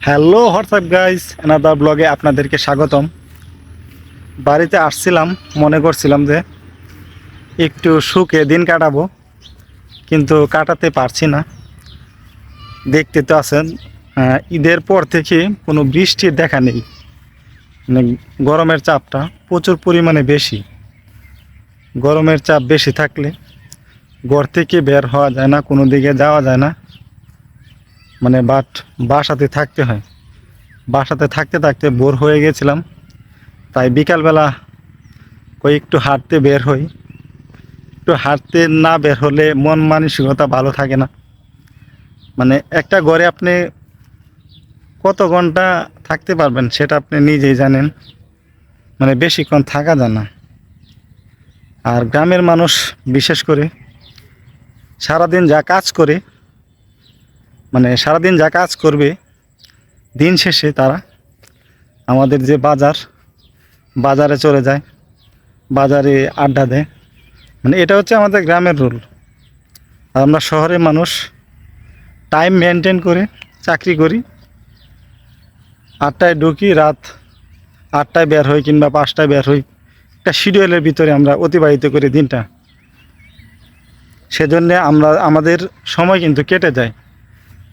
Hello WhatsApp guys, another ব্লগে আপনাদেরকে স্বাগতম। বাড়িতে আসছিলাম, মনে করছিলাম যে একটু সুখে দিন কাটাবো, কিন্তু কাটাতে পারছি না। দেখতে তো আছেন, ঈদের পর থেকে কোনো বৃষ্টির দেখা নেই। মানে গরমের চাপটা প্রচুর পরিমাণে বেশি। গরমের চাপ বেশি থাকলে ঘর থেকে বের হওয়া যায় না, কোনো দিকে যাওয়া যায় না। মানে বাসাতে থাকতে হয়। বাসাতে থাকতে থাকতে বোর হয়ে গেছিলাম, তাই বিকালবেলা একটু হাঁটতে বের হই। একটু হাঁটতে না বের হলে মন মানসিকতা ভালো থাকে না। মানে একটা ঘরে আপনি কত ঘন্টা থাকতে পারবেন সেটা আপনি নিজেই জানেন। মানে বেশিক্ষণ থাকা যায় না। আর গ্রামের মানুষ বিশেষ করে সারাদিন যা কাজ করে, মানে সারাদিন যা কাজ করবে, দিন শেষে তারা আমাদের যে বাজারে চলে যায়, বাজারে আড্ডা দেয়। মানে এটা হচ্ছে আমাদের গ্রামের রুল। আর আমরা শহরের মানুষ টাইম মেনটেন করে চাকরি করি, 8টায় ঢুকি, রাত 8টায় বের হই কিংবা 5টায় বের হই। একটা শিডিউলের ভিতরে আমরা অতিবাহিত করি দিনটা। সেজন্যে আমাদের সময় কিন্তু কেটে যায়।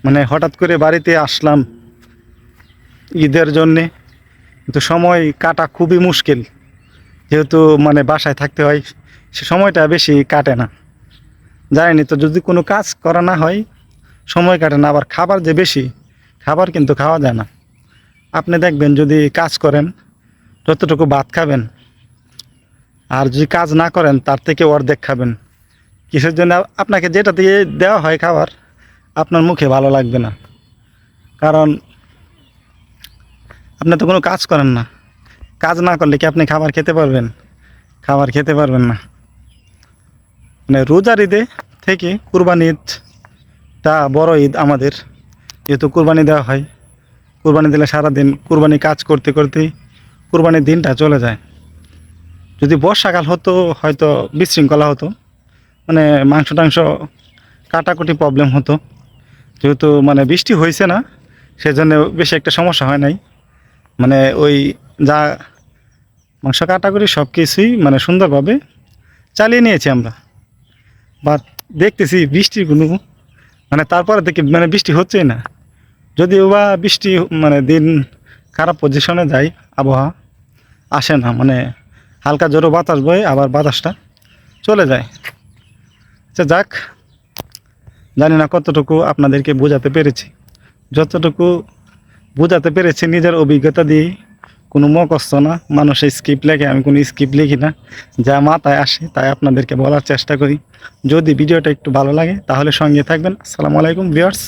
মানে হঠাৎ করে বাড়িতে আসলাম ঈদের জন্যে, কিন্তু সময় কাটা খুবই মুশকিল। যেহেতু মানে বাসায় থাকতে হয়, সে সময়টা বেশি কাটে না। জানেনই তো, যদি কোনো কাজ করা না হয় সময় কাটে না। আবার খাবার যে বেশি, খাবার কিন্তু খাওয়া যায় না। আপনি দেখবেন যদি কাজ করেন যতটুকু ভাত খাবেন, আর যদি কাজ না করেন তার থেকে অর্ধেক খাবেন। কিসের জন্য? আপনাকে যেটা দিয়ে দেওয়া হয় খাবার, আপনার মুখে ভালো লাগবে না। কারণ আপনি তো কোনো কাজ করেন না। কাজ না করলে কি আপনি খাবার খেতে পারবেন? খাবার খেতে পারবেন না। মানে রোজার ঈদে থেকে কুরবানি ঈদটা বড় ঈদ আমাদের। যেহেতু কুরবানি দেওয়া হয়, কুরবানি দিলে সারাদিন কুরবানি কাজ করতে করতেই কুরবানির দিনটা চলে যায়। যদি বর্ষাকাল হতো হয়তো বিশৃঙ্খলা হতো, মানে মাংস টাংস কাটাকুটি প্রবলেম হতো। যেহেতু মানে বৃষ্টি হয়েছে না, সেজন্য বেশি একটা সমস্যা হয় নাই। মানে ওই যা মাংস কাটাকুটি সব কিছুই মানে সুন্দরভাবে চালিয়ে নিয়েছি আমরা। বাট দেখতেছি বৃষ্টির কোনো মানে তারপরে থেকে মানে বৃষ্টি হচ্ছেই না। যদিও বা বৃষ্টি মানে দিন খারাপ পজিশনে যায়, আবহাওয়া আসে না। মানে হালকা জোরো বাতাস বয়, আবার বাতাসটা চলে যায়। আচ্ছা যাক, জানি না কতটুকু আপনাদেরকে বোঝাতে পেরেছি। যতটুকু বোঝাতে পেরেছি নিজের অভিজ্ঞতা দিয়েই, কোনো মুখস্থ না। মানুষের স্ক্রিপ্ট লেখে, আমি কোনো স্ক্রিপ্ট লিখি না। যা মাথায় আসে তাই আপনাদেরকে বলার চেষ্টা করি। যদি ভিডিওটা একটু ভালো লাগে তাহলে সঙ্গে থাকবেন। আসসালামু আলাইকুম ভিউয়ার্স।